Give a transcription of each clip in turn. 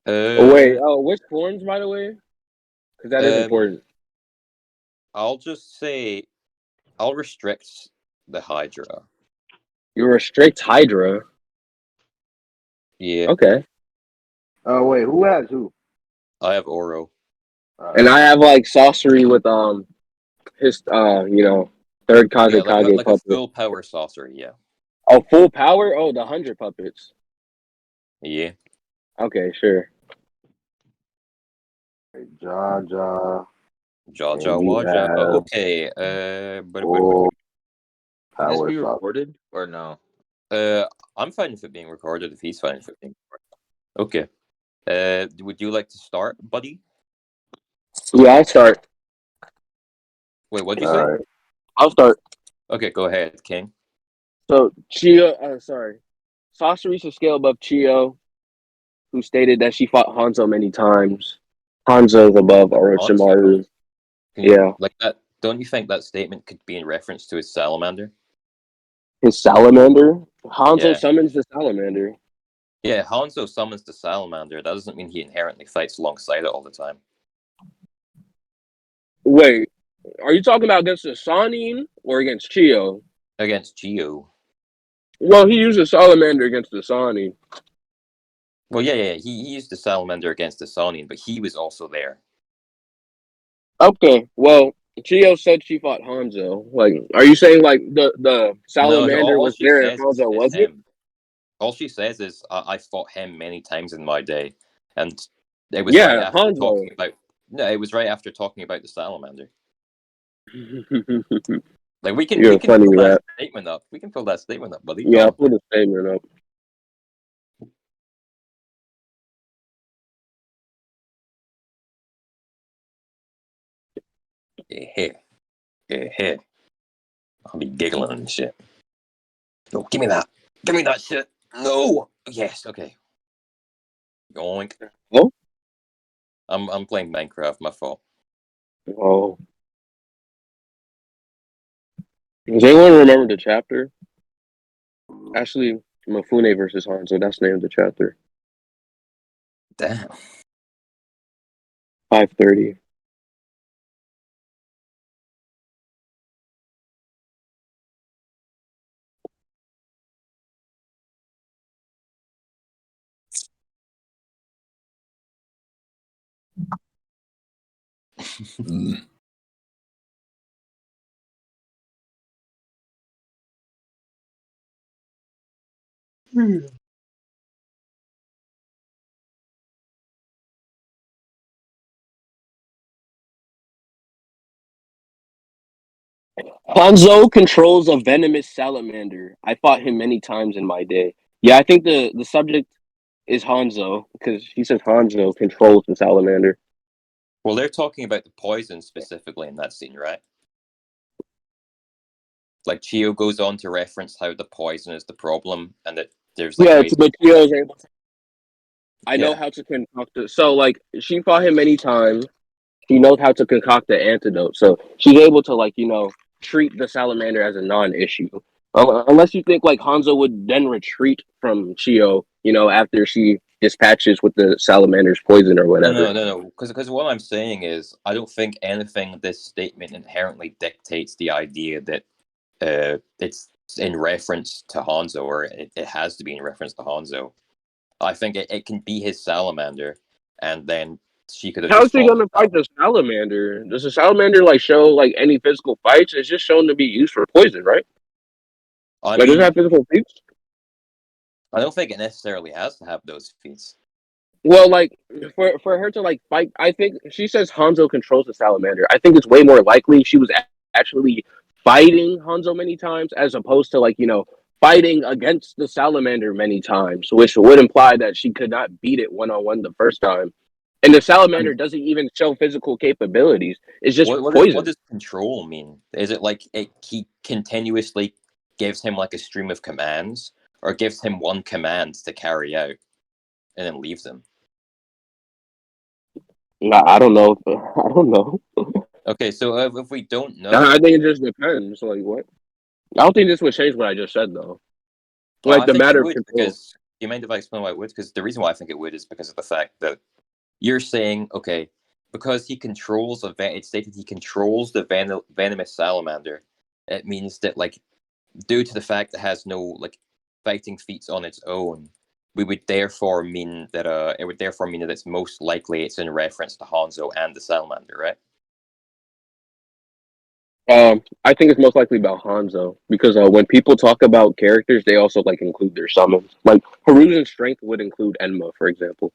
Oh, wait, Uh, which forms, by the way? Because that is um, important. I'll just say I'll restrict the Hydra. You restrict Hydra. Yeah, Okay. Wait, who has who? I have Oro. And I have like Sasori with his third Yeah, Kazekage like a puppet. full power sorcery. Yeah, Oh, full power? Oh, the 100 puppets. yeah. Okay, sure. Jaja, Jaja and you Waja. have Okay. full Can this power be sock. recorded or no? I'm fine with it being recorded if he's fine with it being recorded. Okay. Would you like to start, buddy? Yeah, I'll start. Wait, what'd you All say? right. I'll start. Okay, go ahead, King. So, Sasori's to scale above Chio, who stated that she fought Hanzo many times. Hanzo's above Hanzo? Orochimaru. Can you Yeah. like that? Don't you think that statement could be in reference to his salamander? His salamander? Hanzo Yeah. summons the salamander. Yeah, Hanzo summons the salamander. That doesn't mean he inherently fights alongside it all the time. Wait, are you talking about against the Sanin or against Chio? Against Geo. Well, he used a salamander against the Sanin. Well, yeah. He used the salamander against the Sonian, but he was also there. Okay, well, Chio said she fought Hanzo. Like, are you saying like the No, salamander all was she there and says Hanzo is wasn't? him. All she says is, I fought him many times in my day. And it was right Yeah, after Hanzo. talking about... No, it was right after talking about the salamander. Like, we You're can funny, pull that Rat. statement up. We can pull that statement up, buddy. Go Yeah, I on. put a statement up. Yeah. I'll be giggling and shit. No, give me that. Give me that shit. No. Yes. Okay. Yoink. Oh, I'm playing Minecraft. My fault. oh. Does anyone remember the chapter? Actually, Mifune versus Hanzo. That's the name of the chapter. Damn. 530. Hanzo controls a venomous salamander. I fought him many times in my day. Yeah, I think the subject is Hanzo because he says Hanzo controls the salamander. Well, they're talking about the poison specifically in that scene, right? Like, Chio goes on to reference how the poison is the problem, and that there's like Yeah, ways. but Chio's able to. I know Yeah. how to concoct it. So, like, she fought him many times. She knows how to concoct the antidote. So she's able to, like, treat the salamander as a non-issue. Unless you think like Hanzo would then retreat from Chio, after she dispatches with the salamander's poison or whatever. No. Because what I'm saying is, I don't think anything in this statement inherently dictates the idea that it's in reference to Hanzo, or it has to be in reference to Hanzo. I think it can be his salamander, and then she could have How's just she fought gonna fight the salamander? Does the salamander like show like any physical fights? It's just shown to be used for poison, right? I Like, does it mean, have physical feats? I don't think it necessarily has to have those feats. Well, like for her to like fight, I think she says Hanzo controls the salamander. I think it's way more likely she was actually fighting Hanzo many times as opposed to like fighting against the salamander many times, which would imply that she could not beat it one on one the first time. And the salamander doesn't even show physical capabilities. It's just What poison. does control mean? Is it like he continuously gives him like a stream of commands, or gives him one command to carry out, and then leaves him? I don't know. I don't know. Okay, so if we don't know, I think it just depends. Like what? I don't think this would change what I just said though. well, Like I the think it matter of would, control. you mind if I explain why it would? Because the reason why I think it would is because of the fact that you're saying, okay, because he controls it's stated he controls the venomous salamander. It means that, like, due to the fact that it has no like fighting feats on its own, we would therefore mean that it would therefore mean that it's most likely it's in reference to Hanzo and the salamander, right? I think it's most likely about Hanzo because when people talk about characters, they also like include their summons. Like Haruzen's strength would include Enma, for example.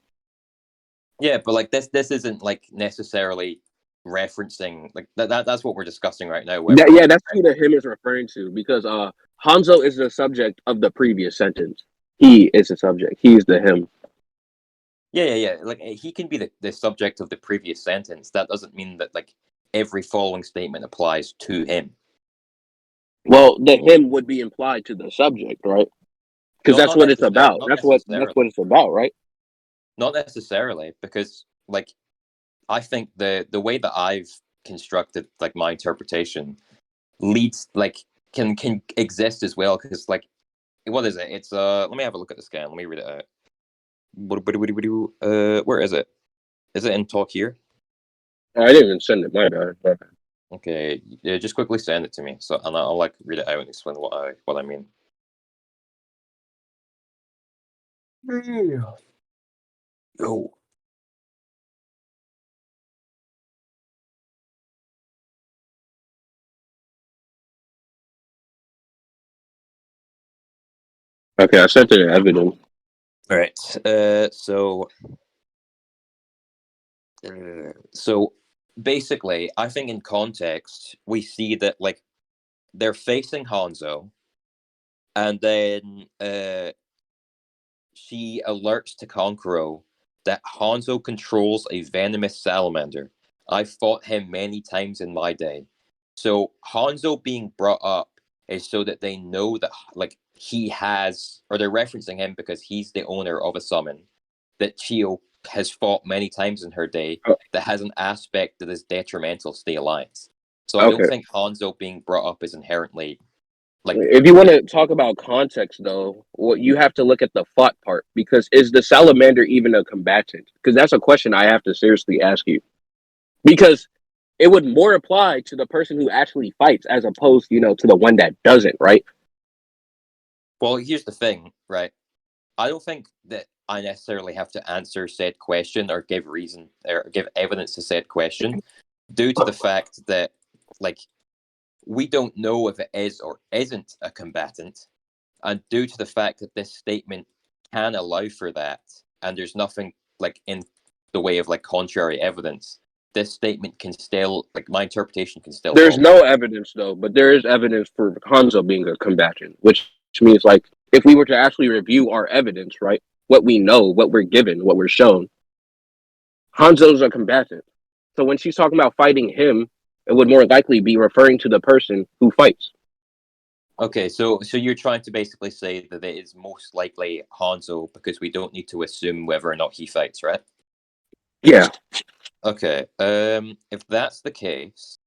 Yeah, but like this isn't like necessarily referencing like that's what we're discussing right now. Yeah, that's who the him is referring to because Hanzo is the subject of the previous sentence. He is the subject. He is the him. Yeah. Like he can be the subject of the previous sentence. That doesn't mean that like every following statement applies to him. Well, the him would be implied to the subject, right? Because that's what it's about. That's what it's about, right? Not necessarily, because like I think the way that I've constructed like my interpretation leads like can exist as well, because like what is it? It's let me have a look at the scan. Let me read it out. Where is it? Is it in talk here? I didn't even send it. My bad. Okay, yeah, just quickly send it to me, so and I'll like read it out and explain what I mean. Yo. Okay, I sent it in evidence. All right. So basically, I think in context we see that like they're facing Hanzo, and then she alerts to Konkuro that Hanzo controls a venomous salamander. I've fought him many times in my day. So Hanzo being brought up is so that they know that like he has, or they're referencing him because he's the owner of a summon that Chio has fought many times in her day that has an aspect that is detrimental to the alliance. So I don't think Hanzo being brought up is inherently like. If you want to talk about context, though, what you have to look at the fought part because is the salamander even a combatant? Because that's a question I have to seriously ask you. Because it would more apply to the person who actually fights as opposed, to the one that doesn't, right? Well, here's the thing, right? I don't think that I necessarily have to answer said question or give reason or give evidence to said question due to the fact that, like, we don't know if it is or isn't a combatant, and due to the fact that this statement can allow for that, and there's nothing like in the way of like contrary evidence, this statement can still, like, my interpretation can still. There's no evidence though, but there is evidence for Hanzo being a combatant, which means like if we were to actually review our evidence, right, what we know, what we're given, what we're shown, Hanzo's a combatant. So when she's talking about fighting him, it would more likely be referring to the person who fights. Okay, so you're trying to basically say that it is most likely Hanzo because we don't need to assume whether or not he fights, right? Yeah. Okay. If that's the case,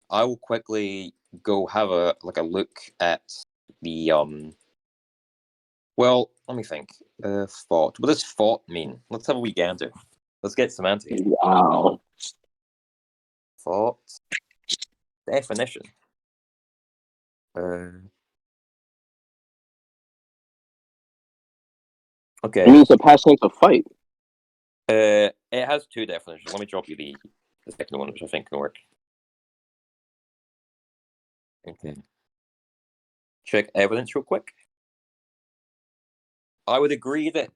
I will quickly go have a look at the Well, let me think. Fought. What does fought mean? Let's have a wee gander. Let's get semantic. Wow. Fought. Definition. Okay. It means the past tense of fight. It has two definitions. Let me drop you the second one, which I think can work. Okay. Check evidence real quick. I would agree that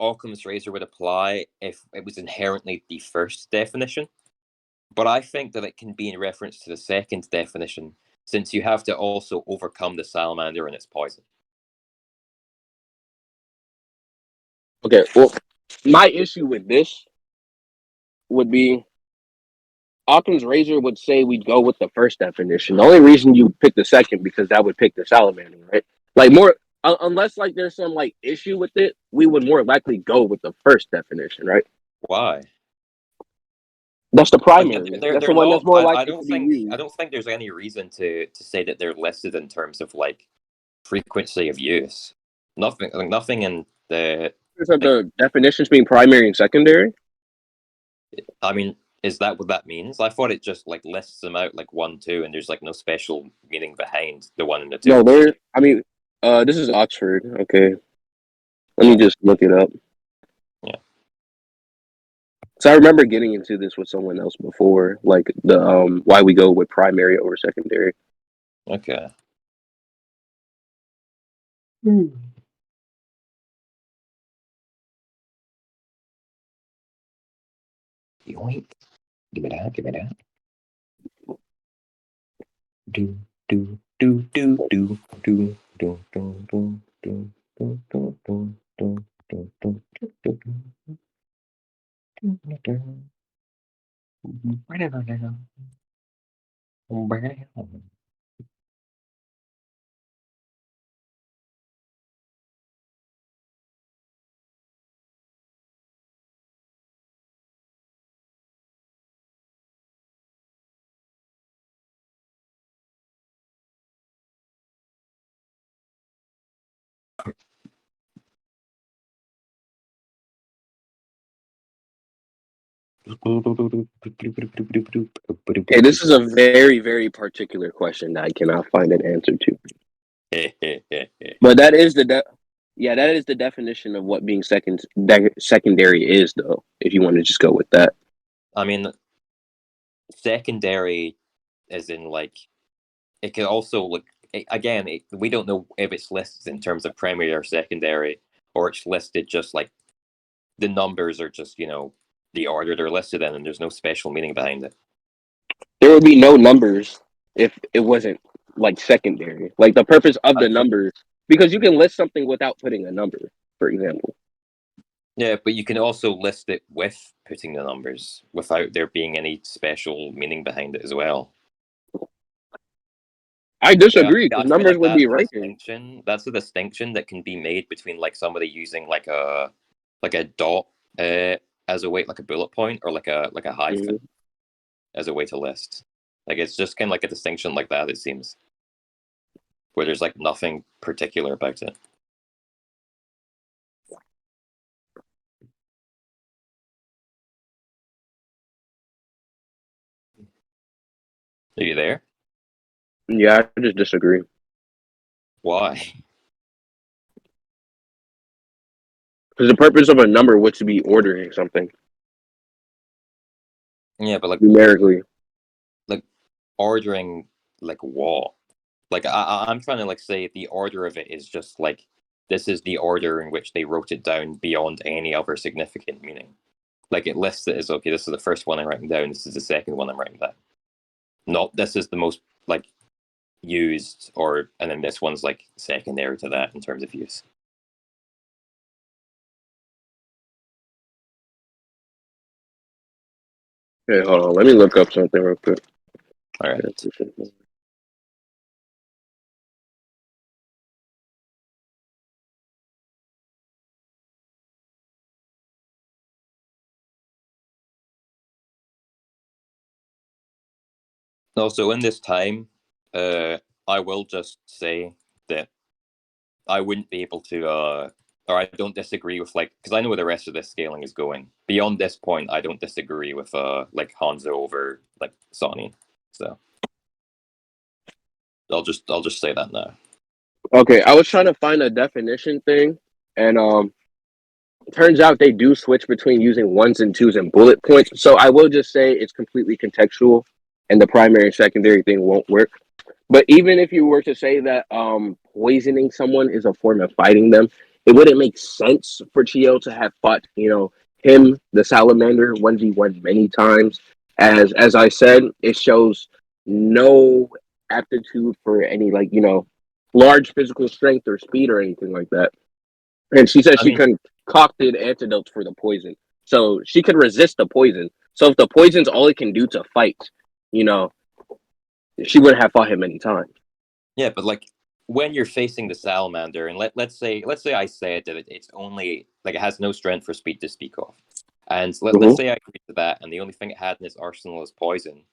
Occam's razor would apply if it was inherently the first definition, but I think that it can be in reference to the second definition, since you have to also overcome the salamander and its poison. Okay, well, my issue with this would be Occam's razor would say we'd go with the first definition. The only reason you pick the second because that would pick the salamander, right? Like more, unless like there's some like issue with it, we would more likely go with the first definition, right? Why? That's the primary. That's the one that's more likely to be used. I don't think there's any reason to say that they're listed in terms of like frequency of use. Nothing in The So the definitions being primary and secondary. I mean, is that what that means? I thought it just like lists them out like 1, 2, and there's like no special meaning behind the 1 and the 2. No, there. I mean, this is Oxford. Okay, let me just look it up. Yeah. So I remember getting into this with someone else before, like the why we go with primary over secondary. Okay. Yoink. Give me that. Give me that. Do do do do do do do do do do do do do do do do do. Okay, this is a very, very particular question that I cannot find an answer to. But that is that is the definition of what being secondary is, though. If you want to just go with that. I mean, secondary, as in like, it can also look again. We don't know if it's listed in terms of primary or secondary, or it's listed just like the numbers are just the order they're listed in, and there's no special meaning behind it. There would be no numbers if it wasn't like secondary. Like the purpose of the numbers, because you can list something without putting a number, for example. Yeah, but you can also list it with putting the numbers without there being any special meaning behind it as well. I disagree because I feel numbers like would that's be a right there. distinction. That's a distinction that can be made between like somebody using like a dot as a way, like a bullet point, or like a hyphen as a way to list. Like it's just kind of like a distinction like that. It seems where there's like nothing particular about it. Are you there? Yeah, I just disagree. Why? Because the purpose of a number would to be ordering something Yeah, but like numerically. like ordering like what? Like I'm trying to like say the order of it is just like this is the order in which they wrote it down beyond any other significant meaning. Like it lists it as okay, this is the first one I'm writing down, this is the second one I'm writing down. Not this is the most like used, or and then this one's like secondary to that in terms of use. Okay, hold on. Let me look up something real quick. All right. Also, in this time, I will just say that I wouldn't be able to, or I don't disagree with like, because I know where the rest of this scaling is going. Beyond this point, I don't disagree with like Hanzo over like Sonny. So I'll just say that now. Okay, I was trying to find a definition thing, and turns out they do switch between using ones and twos and bullet points. So I will just say it's completely contextual, and the primary and secondary thing won't work. But even if you were to say that poisoning someone is a form of fighting them, it wouldn't make sense for Chio to have fought, him, the salamander, 1v1 many times. As I said, it shows no aptitude for any large physical strength or speed or anything like that. And she said she concocted antidotes for the poison. So she could resist the poison. So if the poison's all it can do to fight, she wouldn't have fought him many times. Yeah, but like when you're facing the salamander, and let's say I said that it's only like it has no strength for speed to speak of, and let's say I agree to that, and the only thing it had in its arsenal is poison.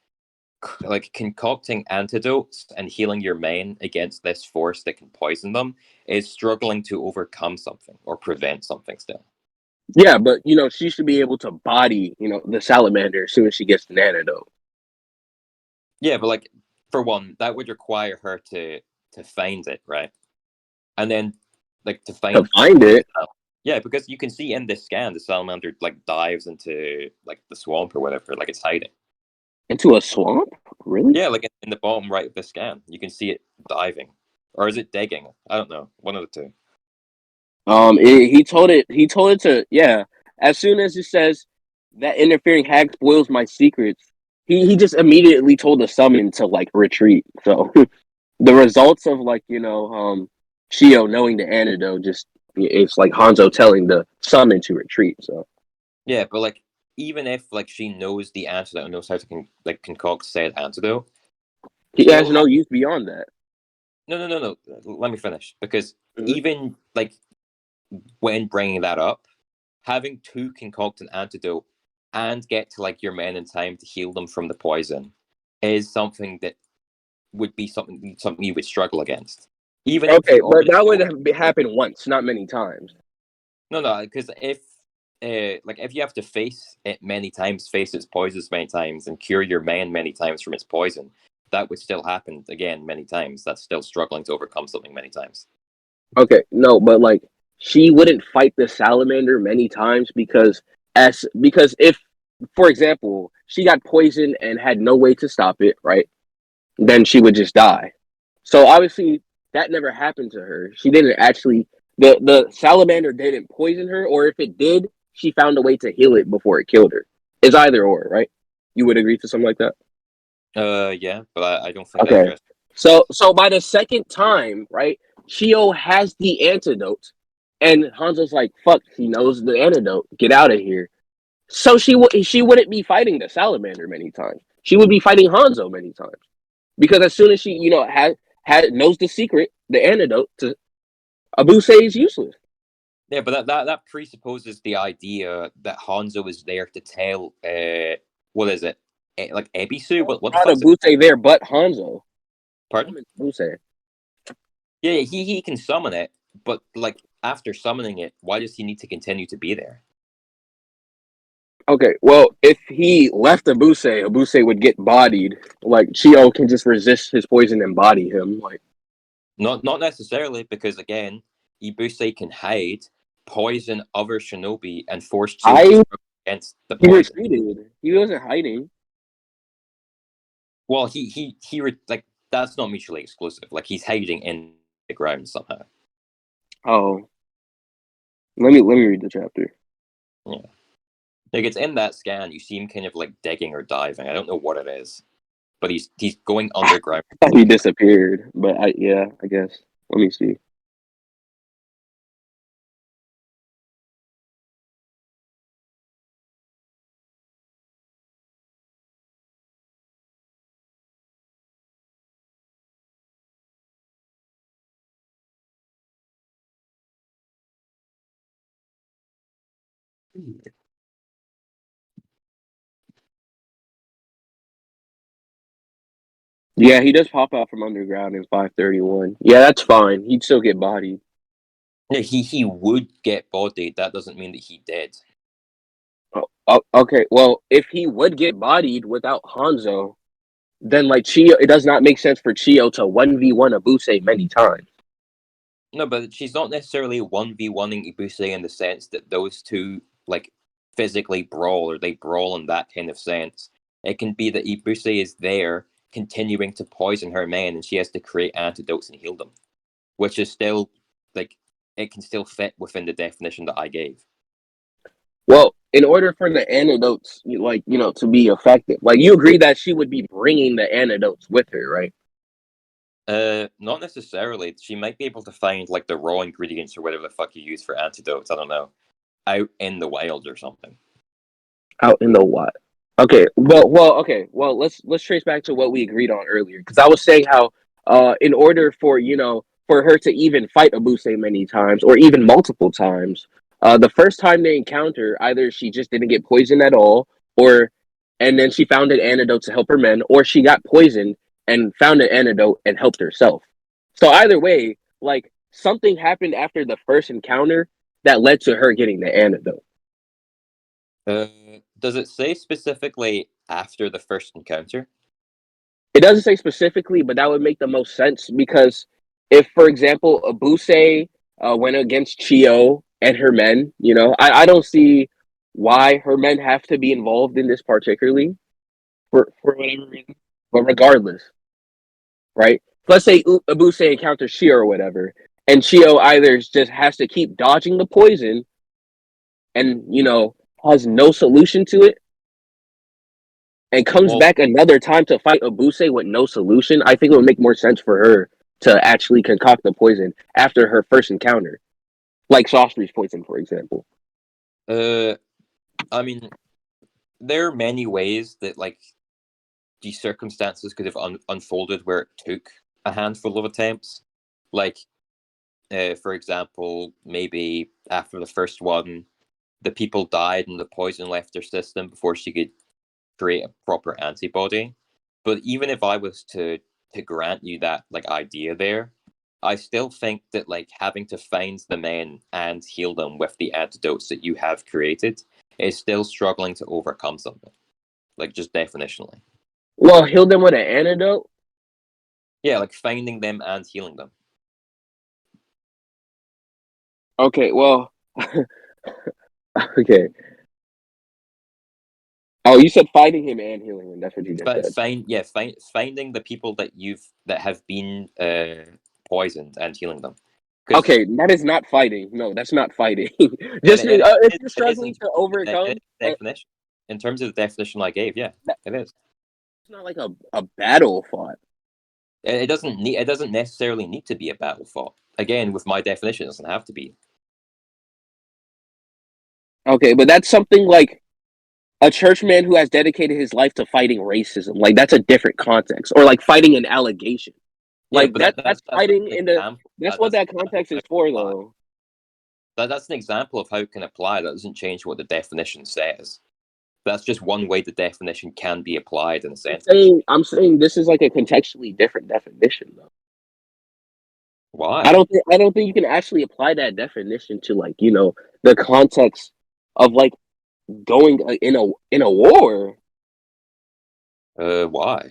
like concocting antidotes and healing your men against this force that can poison them is struggling to overcome something or prevent something still. Yeah, but she should be able to body the salamander as soon as she gets the antidote. Yeah, but like for one, that would require her to find it, right? And then like to To find find it yeah, because you can see in this scan the salamander like dives into like the swamp or whatever, like it's hiding. into a swamp, really? Yeah, like in the bottom right of the scan, you can see it diving, or is it digging? I don't know, one of the two. He told it. He told it to As soon as it says that interfering hag spoils my secrets, he just immediately told the summon to like retreat. So the results of Shio knowing the antidote just it's like Hanzo telling the summon to retreat. So Yeah, but like even if like she knows the antidote and knows how to concoct said antidote, he has still no use beyond that. no. Let me finish because Mhm. even like when bringing that up, having to concoct an antidote and get to like your men in time to heal them from the poison is something that would be something you would struggle against. Even if Okay, you but already that would know, happen once, not many times. no, because if like if you have to face it many times, face its poisons many times, and cure your man many times from its poison, that would still happen again many times. That's still struggling to overcome something many times. Okay, no, but like she wouldn't fight the salamander many times because if, for example, she got poisoned and had no way to stop it, right? Then she would just die. So obviously that never happened to her. She didn't actually the salamander didn't poison her, or if it did, she found a way to heal it before it killed her. It's either or, right? You would agree to something like that? Yeah, but I don't think that Okay. addressed. So by the second time, right, Chio has the antidote, and Hanzo's like, "Fuck, he knows the antidote. Get out of here." So she wouldn't be fighting the salamander many times. She would be fighting Hanzo many times because as soon as she had knows the secret, the antidote to Abuse is useless. Yeah, but that presupposes the idea that Hanzo is there to tell. What is it? Like Ebisu? What the Not fuck's it? Abuse there, but Hanzo. Pardon? Summon Abuse. Yeah, he can summon it, but like after summoning it, why does he need to continue to be there? Okay, well, if he left Abuse would get bodied. Like Chio can just resist his poison and body him. Like Not necessarily, because again, Ibuse can hide, poison other shinobi, and force Chio to I struggle against the he poison. retreated. He wasn't hiding. Well, like that's not mutually exclusive. Like he's hiding in the ground somehow. Oh, let me read the chapter. Yeah, like it's in that scan. You see him kind of like digging or diving. I don't know what it is, but he's going underground. He disappeared, but I guess. Let me see. Yeah, he does pop out from underground in 531. Yeah, that's fine. He'd still get bodied. Yeah, he would get bodied. That doesn't mean that he did. Oh, okay, well, if he would get bodied without Hanzo, then like Chio, it does not make sense for Chio to 1v1 Abuse many times. No, but she's not necessarily 1v1ing Ibuse in the sense that those two like physically brawl or they brawl in that kind of sense. It can be that Ibuse is there continuing to poison her men and she has to create antidotes and heal them, which is still like it can still fit within the definition that I gave. Well, in order for the antidotes, to be effective, like you agree that she would be bringing the antidotes with her, right? Not necessarily. She might be able to find like the raw ingredients or whatever the fuck you use for antidotes. I don't know, out in the wild or something. Out in the what? Okay, okay. Well, let's trace back to what we agreed on earlier because I was saying how, in order for for her to even fight Abuse many times or even multiple times, the first time they encounter, either she just didn't get poisoned at all, or and then she found an antidote to help her men, or she got poisoned and found an antidote and helped herself. So either way, like something happened after the first encounter that led to her getting the antidote. Does it say specifically after the first encounter? It doesn't say specifically, but that would make the most sense because if, for example, Abuse went against Chio and her men, I don't see why her men have to be involved in this particularly for whatever reason. But regardless, right? Let's say Abuse encounters Chio or whatever, and Chio either just has to keep dodging the poison and, has no solution to it, and comes back another time to fight Abuse with no solution. I think it would make more sense for her to actually concoct the poison after her first encounter, like Sasori's poison, for example. I mean, there are many ways that like these circumstances could have unfolded where it took a handful of attempts. Like, for example, maybe after the first one, the people died and the poison left their system before she could create a proper antibody. But even if I was to grant you that like idea there, I still think that like having to find the men and heal them with the antidotes that you have created is still struggling to overcome something. Like just definitionally. Well, heal them with an antidote? Yeah, like finding them and healing them. Okay, well, okay. Oh, you said fighting him and healing him. That's what you just But said. finding the people that have been poisoned and healing them. Okay, that is not fighting. No, that's not fighting. It, Just it, if it, you're it is struggling to overcome, definition. In terms of the definition I gave, yeah, it is. it's not like a battle fought. It doesn't necessarily need to be a battle fought. Again, with my definition, it doesn't have to be. Okay, but that's something like a churchman who has dedicated his life to fighting racism. Like that's a different context, or like fighting an allegation. Yeah, Like but that's that's an fighting in the. example. That's what That's an that example context of how is it can for, apply. though. That's an example of how it can apply. That doesn't change what the definition says. That's just one way the definition can be applied in a sentence. I'm saying this is like a contextually different definition, though. Why? I don't think you can actually apply that definition to like the context of like going in a war. Why?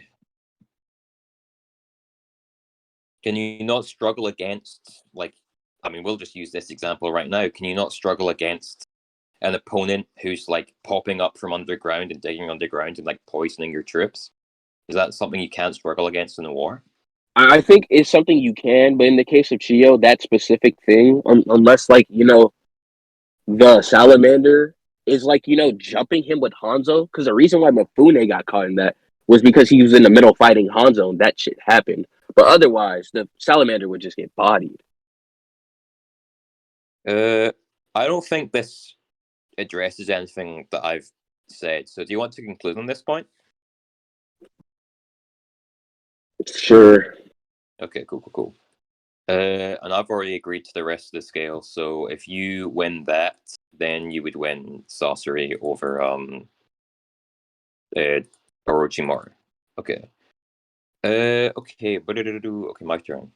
Can you not struggle against, like, I mean, we'll just use this example right now. Can you not struggle against an opponent who's like popping up from underground and digging underground and like poisoning your troops? Is that something you can't struggle against in a war? I think it's something you can, but in the case of Chio, that specific thing, unless like the salamander is like jumping him with Hanzo, because the reason why Mifune got caught in that was because he was in the middle fighting Hanzo and that shit happened. But otherwise, the salamander would just get bodied. I don't think this addresses anything that I've said. So do you want to conclude on this point? Sure. Okay, cool. And I've already agreed to the rest of the scale. So if you win that, then you would win Sasori over Orochimaru. Okay. Okay. Okay, my turn.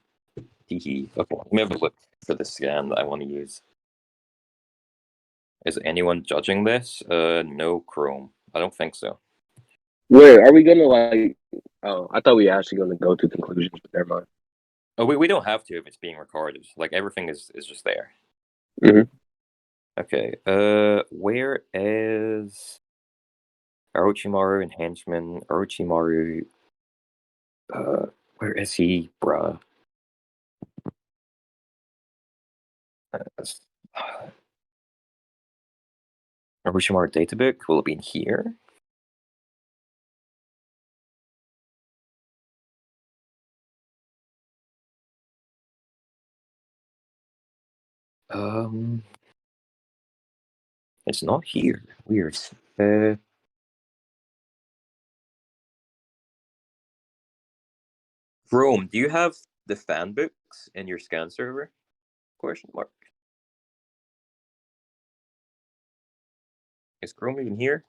Okay, let me have a look for the scan that I want to use. Is anyone judging this? No, Chrome. I don't think so. Where are we gonna like? Oh, I thought we were actually gonna go to conclusions, but never mind. Oh, we don't have to if it's being recorded. Like everything is just there. Mhm. Okay. Where is Orochimaru and henchman? Orochimaru. Where is he, bruh? Orochimaru databook will it be in here? It's not here. Weird. Chrome, do you have the fan books in your scan server? Question mark. Is Chrome even here?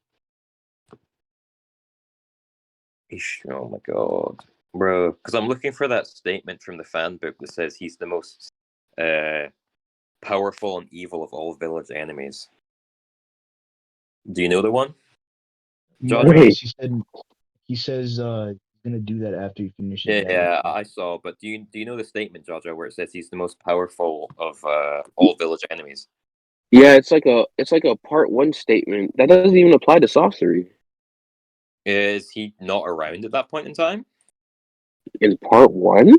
Oh my god, bro! Because I'm looking for that statement from the fan book that says he's the most powerful and evil of all village enemies. Do you know the one? Yeah, Wait. because he says he's gonna do that after he finishes. Yeah, I saw. But do you know the statement, Jaja, where it says he's the most powerful of all village enemies? Yeah, it's like a part one statement that doesn't even apply to Sasori. Is he not around at that point in time? In part one,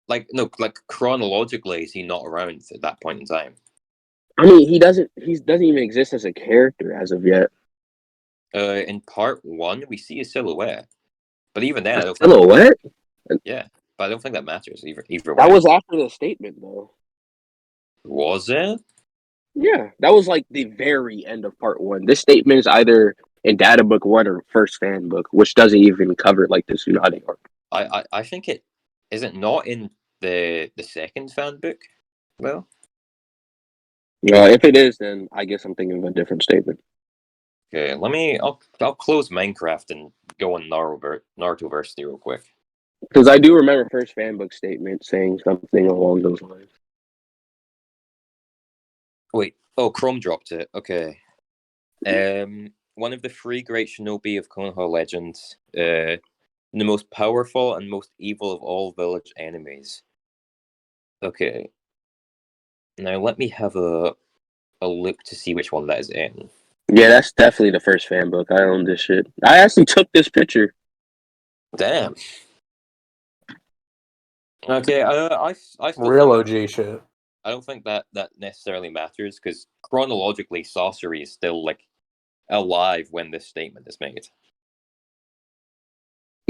Like no, like chronologically, is he not around at that point in time? I mean, he doesn't even exist as a character as of yet. In part one, we see a silhouette, but even then, I A don't think. silhouette? Yeah, but I don't think that matters either That way. was after the statement, though. Was it? Yeah, that was like the very end of part one. This statement is either in data book one or first fan book, which doesn't even cover like the Tsunade arc. I think it is it not in the second fan book. Well, If it is, then I guess I'm thinking of a different statement. okay. I'll close Minecraft and go on Narutoverse real quick. Because I do remember first fan book statement saying something along those lines. Wait. Oh, Chrome dropped it. Okay. One of the three great shinobi of Konoha legends. The most powerful and most evil of all village enemies. Okay. Now let me have a look to see which one that is in. Yeah, that's definitely the first fan book. I own this shit. I actually took this picture. Damn. Okay, I still Real think OG shit. I don't think that necessarily matters because chronologically, Sasori is still like alive when this statement is made.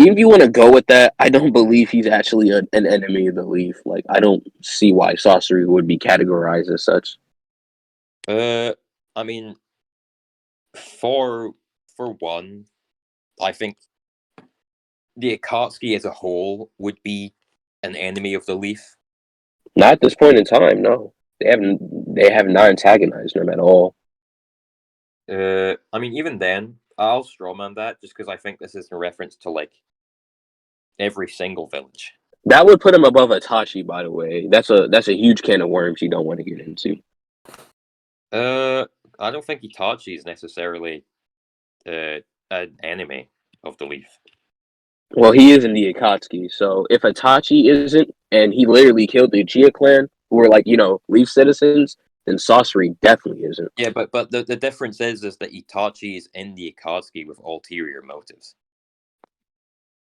Even if you want to go with that, I don't believe he's actually an enemy of the Leaf. Like, I don't see why Sasori would be categorized as such. I mean, for one, I think the Akatsuki as a whole would be an enemy of the Leaf. Not at this point in time, no. They have not antagonized him at all. I mean, even then, I'll strawman that just because I think this is in reference to like every single village. That would put him above Itachi, by the way. That's a huge can of worms you don't want to get into. I don't think Itachi is necessarily an enemy of the Leaf. Well, he is in the Akatsuki, so if Itachi isn't, and he literally killed the Uchiha clan, who were like, Leaf citizens, then Sasori definitely isn't. Yeah, but the difference is that Itachi is in the Akatsuki with ulterior motives.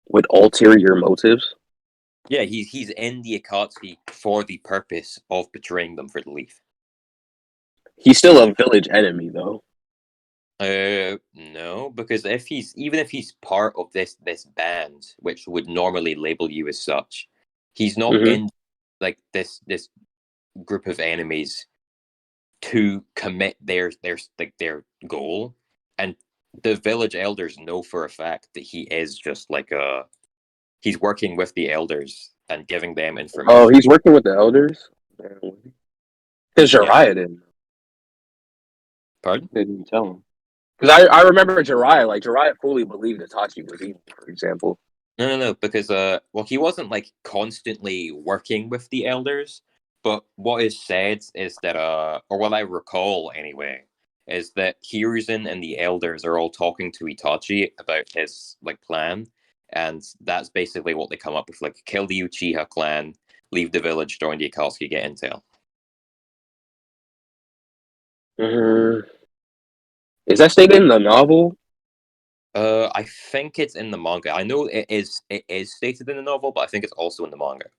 With ulterior motives? Yeah, he's in the Akatsuki for the purpose of betraying them for the Leaf. He's still a village enemy, though. No, because if he's part of this band, which would normally label you as such, he's not in like this group of enemies to commit their goal, and the village elders know for a fact that he is just like he's working with the elders and giving them information. Oh, he's working with the elders? Because Jiraiya didn't. Pardon? They didn't tell him. Because I remember Jiraiya, like, Jiraiya fully believed Itachi was evil, for example. No, because well, he wasn't like constantly working with the elders, but what is said is that or what I recall anyway, is that Hiruzen and the elders are all talking to Itachi about his like plan, and that's basically what they come up with, like kill the Uchiha clan, leave the village, join the Akatsuki, get intel. Is that stated in the novel? I think it's in the manga. I know it is stated in the novel, but I think it's also in the manga.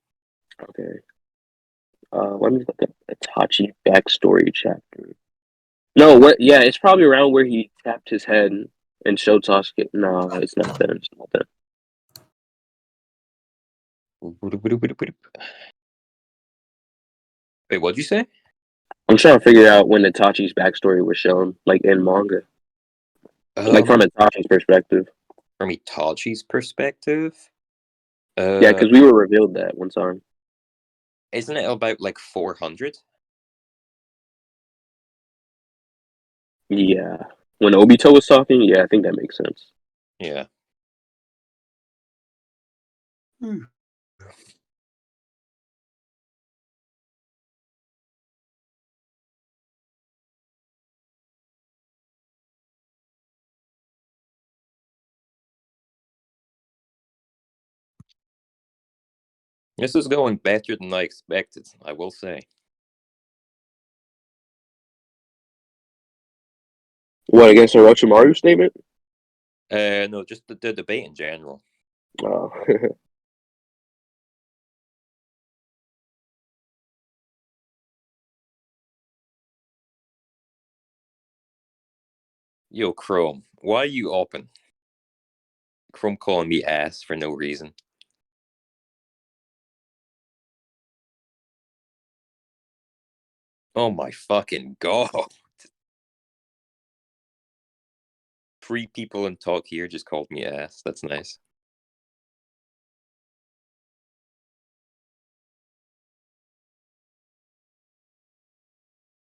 Okay. Let me look at Itachi backstory chapter. No, what? Yeah, it's probably around where he tapped his head and showed Sasuke. No, it's not that. It's not that. Wait, what'd you say? I'm trying to figure out when Itachi's backstory was shown, like in manga, like from Itachi's perspective. From Itachi's perspective? Yeah, because we were revealed that one time. Isn't it about like 400? Yeah. When Obito was talking, yeah, I think that makes sense. Yeah. This is going better than I expected, I will say. What, against the Orochimaru statement? No, just the debate in general. Oh. Yo, Chrome, why are you open? Chrome calling me ass for no reason. Oh my fucking god. 3 people in talk here just called me ass. That's nice.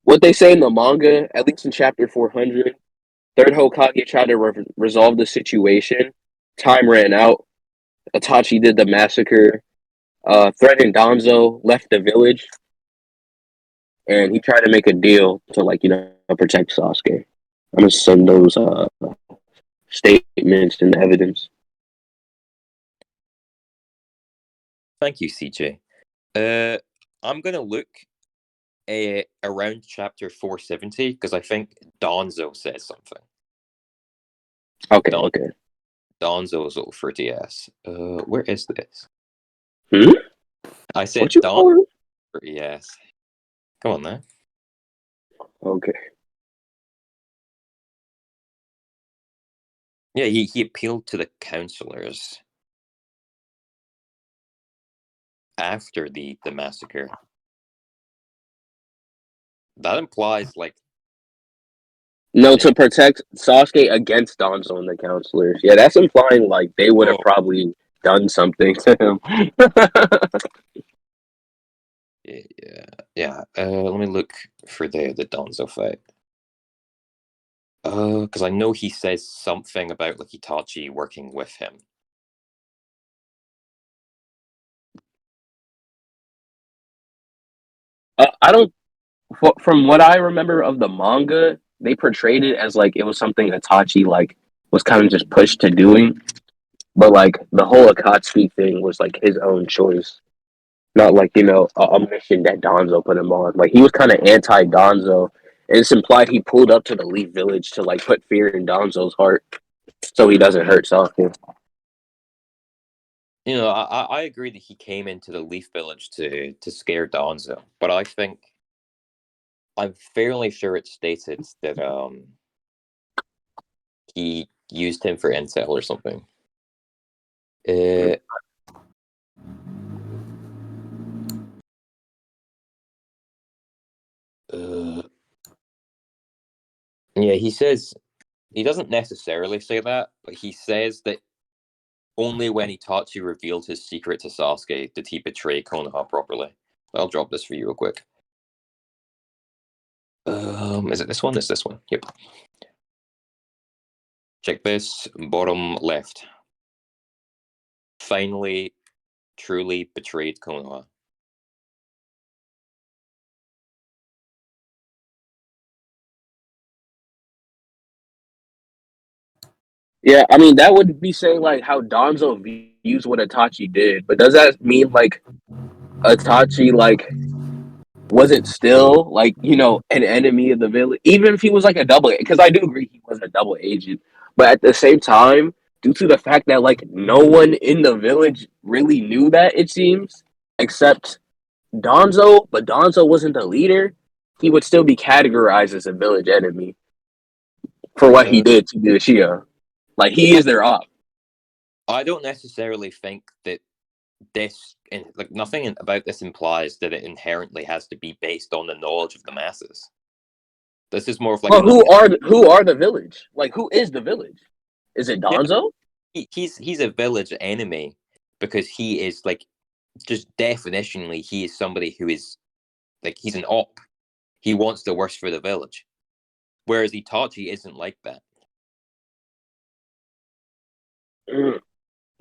What they say in the manga, at least in chapter 400, Third Hokage tried to resolve the situation. Time ran out. Itachi did the massacre. Threatened Danzo, left the village, and he tried to make a deal to, like, protect Sasuke. I'm gonna send those statements and evidence. Thank you, CJ. I'm gonna look around chapter 470 because I think Danzo says something. Okay. Danzo's little fruity ass. Where is this? I said What you call Danzo's it? fruity ass. Come on now. Okay. Yeah, he appealed to the counselors after the massacre. That implies, like... No, to protect Sasuke against Danzo and the counselors. Yeah, that's implying, like, they would have probably done something to him. Yeah. Let me look for the Danzo fight. Because I know he says something about, like, Itachi working with him. I don't. From what I remember of the manga, they portrayed it as, like, it was something Itachi, like, was kind of just pushed to doing, but, like, the whole Akatsuki thing was, like, his own choice, not, like, a mission that Danzo put him on. Like, he was kind of anti Danzo, and it's implied he pulled up to the Leaf Village to, like, put fear in Danzo's heart so he doesn't hurt Sasuke. I agree that he came into the Leaf Village to scare Danzo, but I'm fairly sure it's stated that he used him for intel or something. Yeah, he doesn't necessarily say that, but he says that only when Itachi revealed his secret to Sasuke did he betray Konoha properly. I'll drop this for you real quick. Is it this one? It's this one. Yep. Check this, bottom left. Finally, truly betrayed Konoha. Yeah, I mean, that would be saying, like, how Danzo views what Itachi did, but does that mean, like, Itachi, like, wasn't still, like, an enemy of the village, even if he was, like, a double, because I do agree he was a double agent, but at the same time, due to the fact that, like, no one in the village really knew that, it seems, except Danzo, but Danzo wasn't the leader, he would still be categorized as a village enemy for what he did to the Shia. Like, he is their op. I don't necessarily think that this, like, nothing about this implies that it inherently has to be based on the knowledge of the masses. This is more of like. But who are the village? Like, who is the village? Is it Danzo? He's a village enemy because he is, like, just definitionally, he is somebody who is, like, he's an op. He wants the worst for the village, whereas Itachi isn't like that.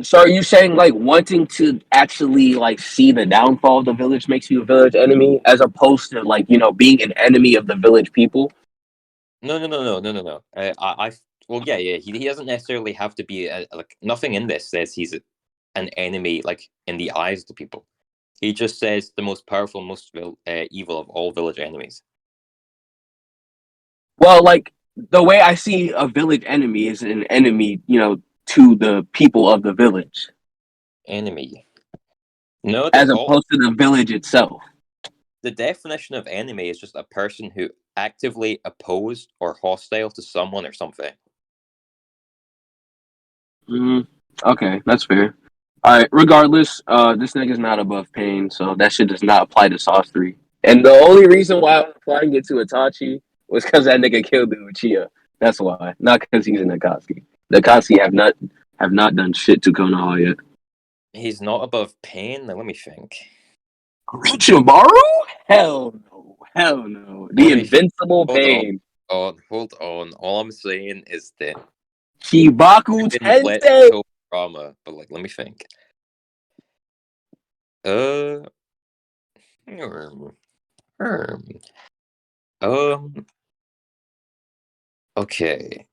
So are you saying like wanting to actually like see the downfall of the village makes you a village enemy, as opposed to like being an enemy of the village people? No. Well, yeah. He doesn't necessarily have to be like nothing in this says he's an enemy like in the eyes of the people. He just says the most powerful, most evil of all village enemies. Well, like the way I see a village enemy is an enemy, to the people of the village, Enemy. No, as they're all. opposed to the village itself. The definition of enemy is just a person who actively opposed or hostile to someone or something. Okay, that's fair. All right. Regardless, this nigga's not above pain, so that shit does not apply to Sasori. And the only reason why I'm applying it to Itachi was because that nigga killed the Uchiha. That's why, not because he's an Akatsuki. The Akatsuki have not done shit to Konoha yet. He's not above pain. Now, let me think. Orochimaru? Hell no. Hell no. The Let me invincible hold on. pain. Hold on. All I'm saying is that Shibaku didn't let Tensei. go drama, but like, let me think. Um, okay.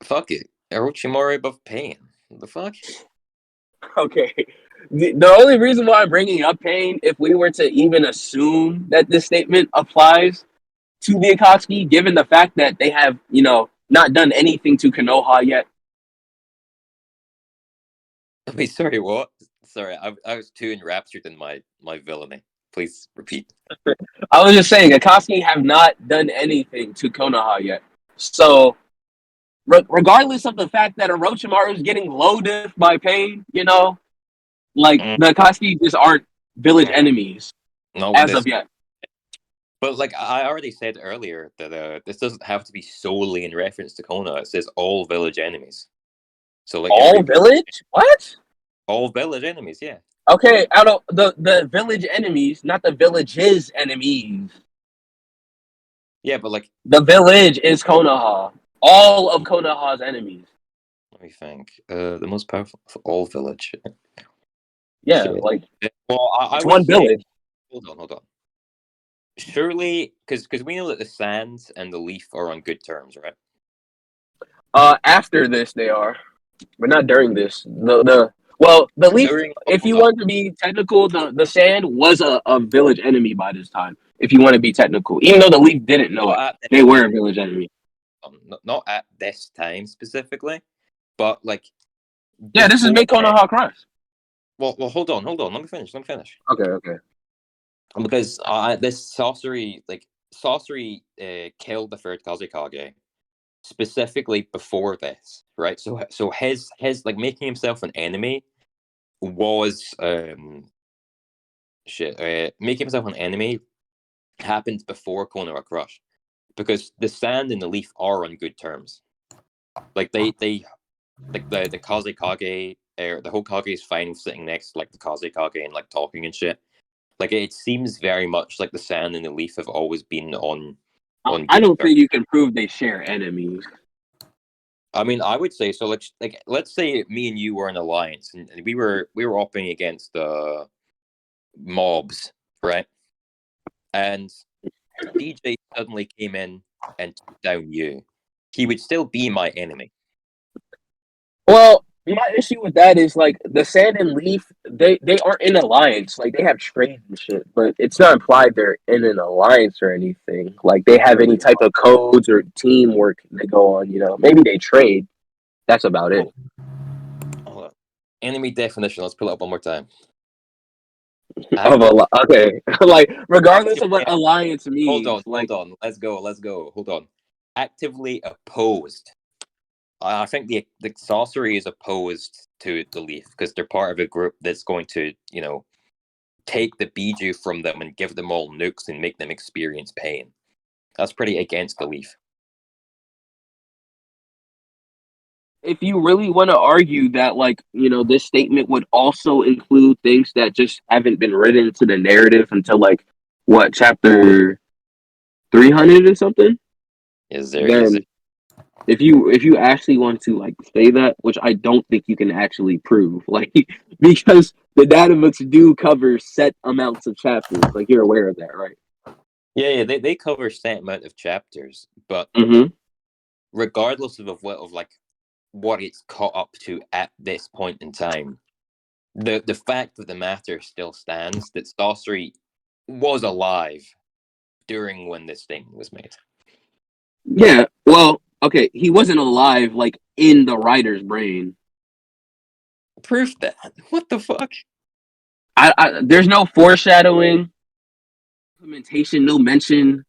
Fuck it. Orochimaru above pain. The fuck? Okay. The only reason why I'm bringing up pain, if we were to even assume that this statement applies to the Akatsuki, given the fact that they have, not done anything to Konoha yet. Wait, sorry, what? Sorry, I was too enraptured in my villainy. Please repeat. I was just saying, Akatsuki have not done anything to Konoha yet. So, regardless of the fact that Orochimaru is getting loaded by pain, like Mm, the Akatsuki just aren't village enemies Not with as this. of yet. But like I already said earlier, that this doesn't have to be solely in reference to Konoha. It says all village enemies. So like All village? What? all village enemies, yeah. Okay, out of the village enemies, not the village's enemies. Yeah, but like, The village is Konoha. All of Konoha's enemies. let me think. The most powerful of all village. Yeah, Shit. like Well, I it's would one say. village. Hold on. Surely, because we know that the Sands and the Leaf are on good terms, right? After this they are, but not during this. The leaf. During If you hold on. want to be technical, the sand was a village enemy by this time. If you want to be technical, even though the leaf didn't know it, Not at they were a village enemy. not at this time specifically, but like Yeah, this is before. make Konoha crush. Well, hold on. Let me finish. Okay. Because this Sasori killed the third Kazekage specifically before this, right? So his like making himself an enemy was making himself an enemy happened before Konoha Crush, because the Sand and the Leaf are on good terms. Like they like the Kazekage, the Hokage is fine sitting next to like the Kazekage and like talking and shit. Like it seems very much like the Sand and the Leaf have always been on I good don't terms. think you can prove they share enemies. I mean, I would say so. Like let's say me and you were in an alliance, and we were operating against mobs, right? And DJ suddenly came in and took down you. He would still be my enemy. Well, my issue with that is like the Sand and Leaf, they aren't in alliance. Like they have trade and shit, but it's not implied they're in an alliance or anything. Like they have any type of codes or teamwork they go on. Maybe they trade. That's about it. Hold on. Enemy definition. Let's pull it up one more time. Okay, like regardless of Actively, what alliance means, hold on. Let's go. Hold on. Actively opposed. I think the Sorcery is opposed to the Leaf because they're part of a group that's going to, take the Biju from them and give them all nukes and make them experience pain. That's pretty against the Leaf. if you really want to argue that, like, this statement would also include things that just haven't been written into the narrative until like what chapter 300 or something, Is there? then If you actually want to like say that, which I don't think you can actually prove, like because the data books do cover set amounts of chapters. Like you're aware of that, right? Yeah, they cover a set amount of chapters, but Mm-hmm. regardless of what it's caught up to at this point in time, the fact of the matter still stands that Sasori was alive during when this statement was made. Yeah. Well, okay, he wasn't alive like in the writer's brain. Proof that. What the fuck? There's no foreshadowing, implementation, no mention,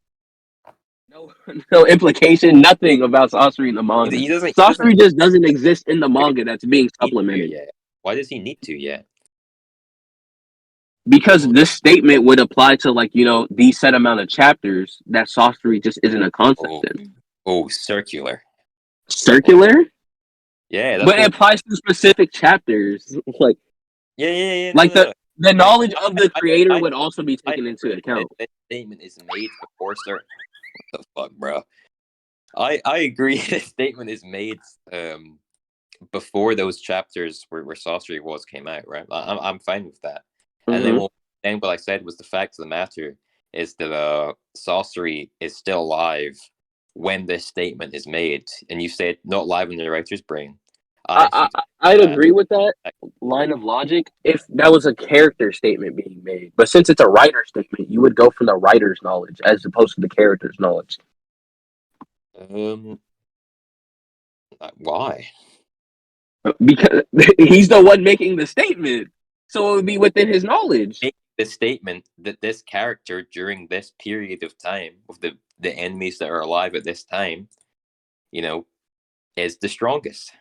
no no implication, nothing about Sasori in the manga. He doesn't Sasori just doesn't exist in the manga that's being need to supplemented. yet. Why does he need to yet? Because this statement would apply to like, the set amount of chapters that Sasori just isn't a concept in. Oh, circular. Circular? Yeah, that's But it what. applies to specific chapters. Like Yeah. like No. the knowledge of the creator I would also be taken I into agree account. that this statement is made before certain. What the fuck, bro? I agree. This statement is made before those chapters where Sasori came out, right? I'm fine with that. And Mm-hmm. then what I said was the fact of the matter is that Sasori is still alive when this statement is made, and you said not live in the writer's brain. I'd agree with that line of logic if that was a character statement being made. But since it's a writer statement, you would go from the writer's knowledge as opposed to the character's knowledge. Why? Because he's the one making the statement. So it would be within his knowledge. Make the statement that this character during this period of time of the enemies that are alive at this time, is the strongest.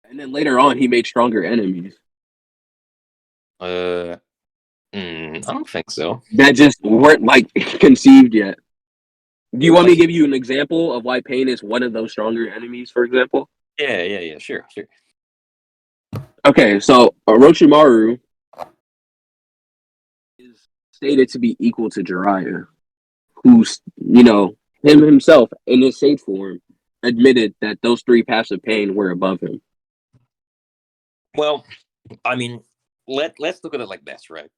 And then later on, he made stronger enemies. I don't think so. That just weren't like conceived yet. Do you want me to give you an example of why Pain is one of those stronger enemies, for example? Yeah, sure. Okay, so Orochimaru is stated to be equal to Jiraiya, who's, him himself in his sage form admitted that those three paths of pain were above him. Well, I mean, let's look at it like this, right?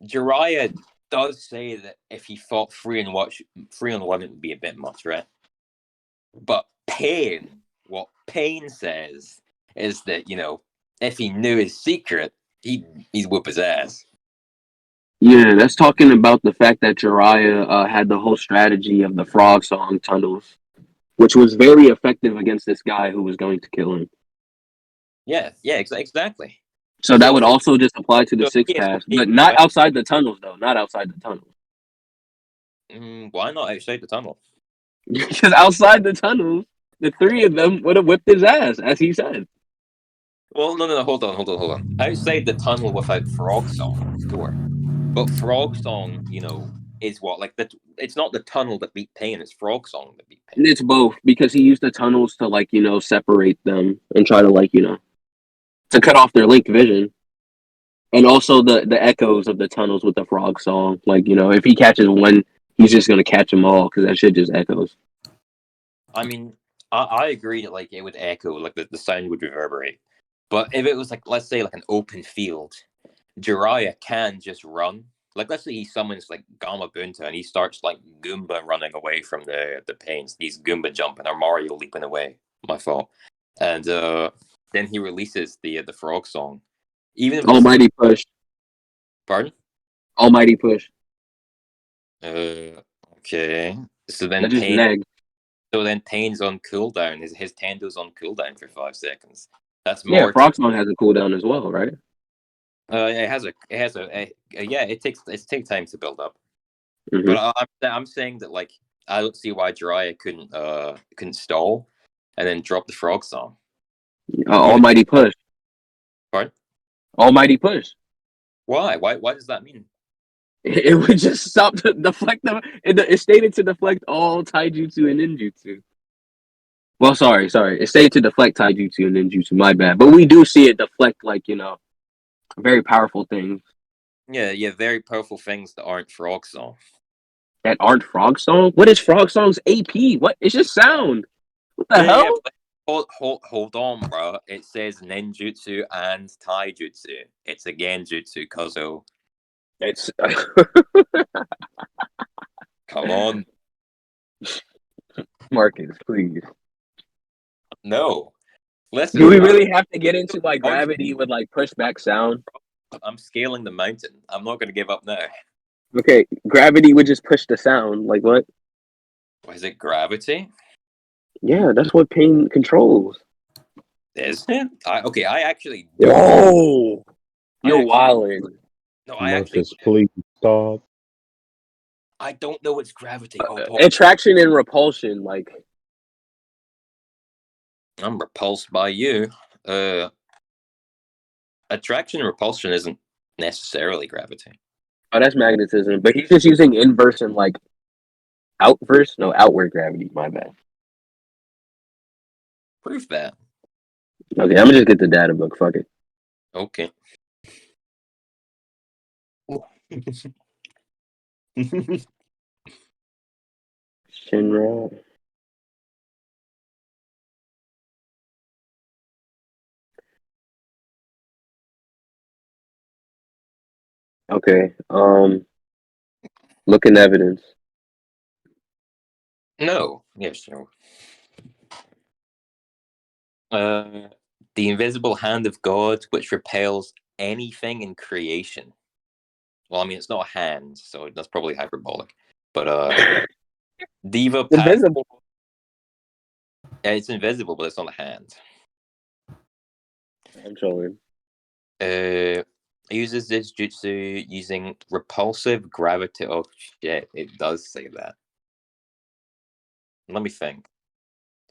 Jiraiya does say that if he fought 3-on-1, it would be a bit much, right? But what Pain says is that, if he knew his secret, he'd whoop his ass. Yeah, that's talking about the fact that Jiraiya had the whole strategy of the frog song tunnels, which was very effective against this guy who was going to kill him. Yeah, exactly. So that would also just apply to the six paths, but not right? outside the tunnels, though. Not outside the tunnels. Why not outside the tunnel? Because outside the tunnels, the three of them would have whipped his ass, as he said. Well, no, hold on. Outside the tunnel without Frog Song, sure. But Frog Song, is what? Like, it's not the tunnel that beat Pain, it's Frog Song that beat Pain. It's both, because he used the tunnels to, separate them and try to, to cut off their linked vision. And also the echoes of the tunnels with the frog song. If he catches one, he's just going to catch them all, because that shit just echoes. I mean, I agree that, it would echo, the sound would reverberate. But if it was, let's say, an open field, Jiraiya can just run. Let's say he summons, Gamma Bunta, and he starts, Goomba running away from the pains. He's Goomba jumping, or Mario leaping away. My fault. And then he releases the frog song. Even if Almighty push. Pardon? Almighty push. Okay. So then Pain's on cooldown. His Tendo's on cooldown for 5 seconds. That's more. Yeah, frog song has a cooldown as well, right? It takes time to build up. Mm-hmm. But I'm saying that I don't see why Jiraiya couldn't stall and then drop the frog song. Almighty push. Pardon? Almighty push. Why? Why does that mean? It would just stop to deflect them. It's stated to deflect all taijutsu and ninjutsu. Well, sorry. It's stated to deflect taijutsu and ninjutsu. My bad. But we do see it deflect very powerful things. Yeah, very powerful things that aren't frog song. that aren't Frog Song? What is Frog Song's AP? What? It's just sound. What the hell? Yeah, but hold on, bro. It says ninjutsu and taijutsu. It's a genjutsu, Kozo. It's Come on. Marcus, please. No. Listen, Do we really have to get into like gravity with like pushback sound? I'm scaling the mountain. I'm not going to give up now. Okay, gravity would just push the sound. Like what? Is it gravity? Yeah, that's what pain controls. Is it? I actually Yo, I you're actually- wilding. No, I actually Marcus, please stop. I don't know what's gravity. Attraction and repulsion, like I'm repulsed by you. Attraction and repulsion isn't necessarily gravity. oh, that's magnetism. But he's just using inverse and like outward gravity. My bad. Prove that. Okay, I'm gonna just get the data book. Fuck it. Okay. Shinra. Okay. Look in evidence. No. Yes, no. The invisible hand of God, which repels anything in creation. Well, I mean, it's not a hand, so that's probably hyperbolic. But Diva Path, Invisible. yeah, it's invisible, but it's not a hand. I'm showing. Uses this jutsu using repulsive gravity. Oh shit! It does say that. Let me think.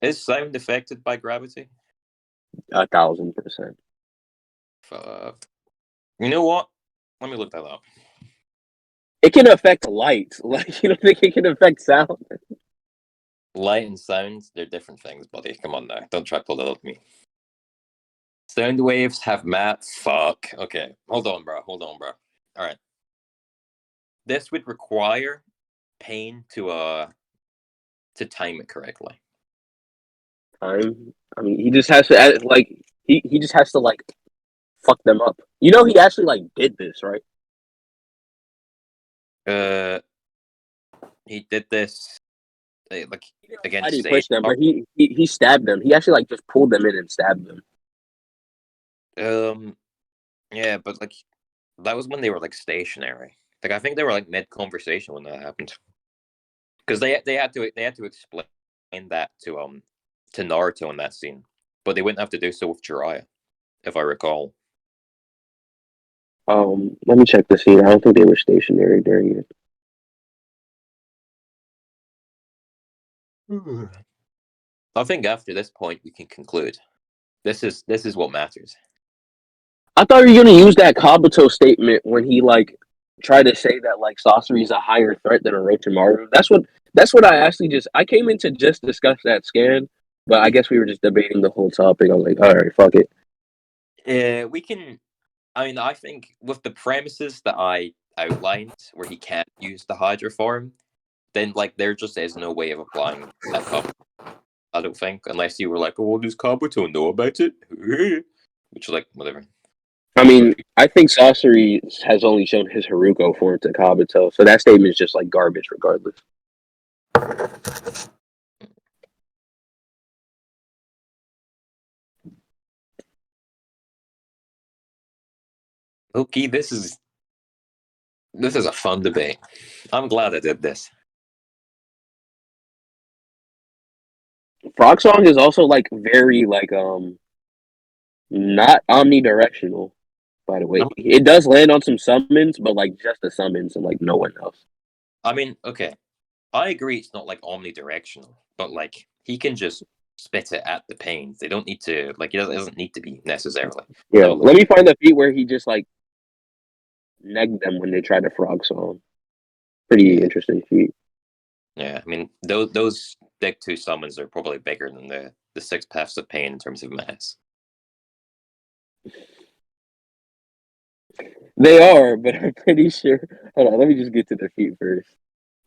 Is sound affected by gravity? 1,000%. Fuck. You know what? Let me look that up. It can affect light. Like you don't think it can affect sound? Light and sound, they're different things, buddy. Come on now. Don't try to pull that up me. Sound waves have fuck. Okay. Hold on, bro. Alright. This would require pain to time it correctly. Time. I mean, he just has to like he just has to like fuck them up. You know, he actually like did this, right? He did this like Why against did he push them? Sage. But he stabbed them. He actually like just pulled them in and stabbed them. Yeah, but like that was when they were like stationary. Like I think they were like mid conversation when that happened. Because they had to explain that to Naruto in that scene, but they wouldn't have to do so with Jiraiya, if I recall. Let me check the scene. I don't think they were stationary during it. I think after this point we can conclude. This is what matters. I thought you were gonna use that Kabuto statement when he like tried to say that like Sasori is a higher threat than Orochimaru. That's what I actually I came in to just discuss that scan, but I guess we were just debating the whole topic. I was like, all right, fuck it. We can. I mean, I think with the premises that I outlined, where he can't use the Hydra form, then like there just is no way of applying that Kabuto. I don't think, unless you were like, "Oh, does Kabuto know about it?" Which is like whatever. I mean, I think Sasori has only shown his Haruko form to Kabuto, so that statement is just like garbage regardless. Okay, this is a fun debate. I'm glad I did this. Frog Song is also like very like not omnidirectional. By the way, it does land on some summons, but like just the summons and like no one else. I mean, okay, I agree it's not like omnidirectional, but like he can just spit it at the pains. They don't need to like it doesn't need to be necessarily. Yeah, So, let me find the feat where he just like negged them when they tried to Frog Song. Pretty interesting feat. yeah, I mean those big two summons are probably bigger than the six paths of pain in terms of mass. They are, but I'm pretty sure. Hold on, let me just get to the feat first.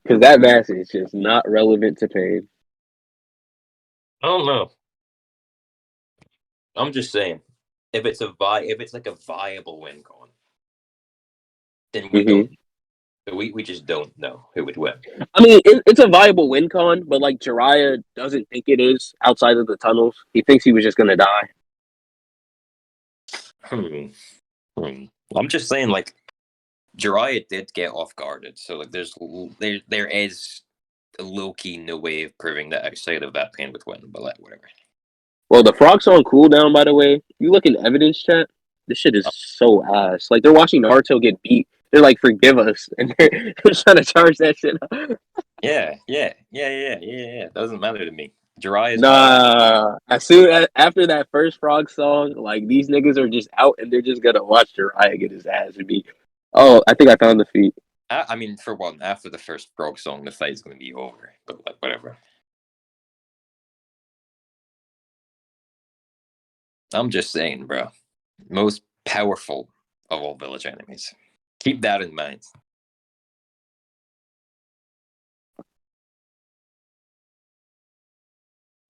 Because that mask is just not relevant to Pain. I don't know. I'm just saying, if it's like a viable win con, then we don't. We just don't know who would win. I mean, it's a viable win con, but like Jiraiya doesn't think it is outside of the tunnels. He thinks he was just gonna die. I'm just saying, like, Jiraiya did get off guarded, so like there is a low key no way of proving that outside of that Pain would win, but like whatever. Well, the frog's on cooldown, by the way. You look in evidence chat. This shit is so ass. Like they're watching Naruto get beat. They're like, "Forgive us," and they're trying to charge that shit up. Yeah. Doesn't matter to me. Jiraiya's Nah. As soon as after that first frog song, like these niggas are just out and they're just gonna watch Jiraiya get his ass beat. Oh, I think I found the feat. I mean, for one, after the first frog song, the fight's gonna be over. But like, whatever. I'm just saying, bro. Most powerful of all village enemies. Keep that in mind.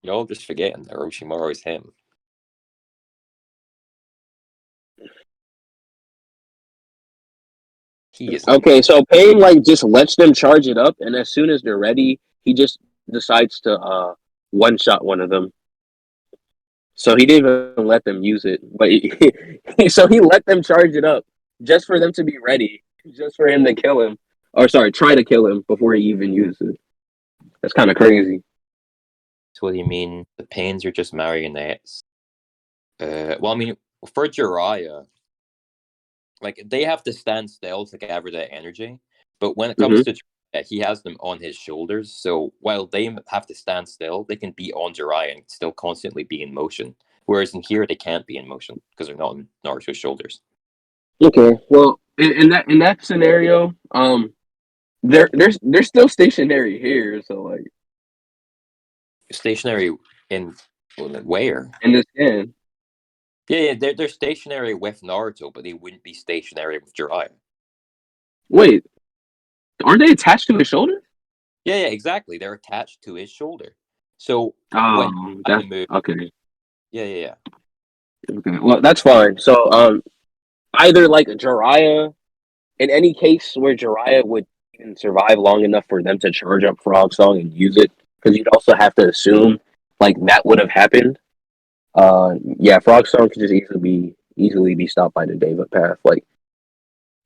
Y'all just forgetting that Orochimaru is him. He is Okay, so Pain like just lets them charge it up, and as soon as they're ready, he just decides to one shot one of them. So he didn't even let them use it, but so he let them charge it up just for them to be ready, just for him to kill him, or sorry, try to kill him before he even used it. That's kind of crazy. So what do you mean? The Pains are just marionettes? Well, I mean, for Jiraiya, like they have to stand still to gather that energy, but when it comes to Jiraiya, he has them on his shoulders. So while they have to stand still, they can be on Jiraiya and still constantly be in motion. Whereas in here, they can't be in motion because they're not on Naruto's shoulders. Okay, well, in that scenario, they're still stationary here, so like Stationary in where? in this scan. Yeah, they're stationary with Naruto, but they wouldn't be stationary with Jiraiya. Wait, aren't they attached to his shoulder? Yeah, exactly. They're attached to his shoulder. So Oh, that's okay. Yeah. Okay, well, that's fine. So, either like Jiraiya, in any case where Jiraiya would even survive long enough for them to charge up Frog Song and use it, because you'd also have to assume like that would have happened. Yeah, Frog Song could just easily be stopped by the Deva Path, like,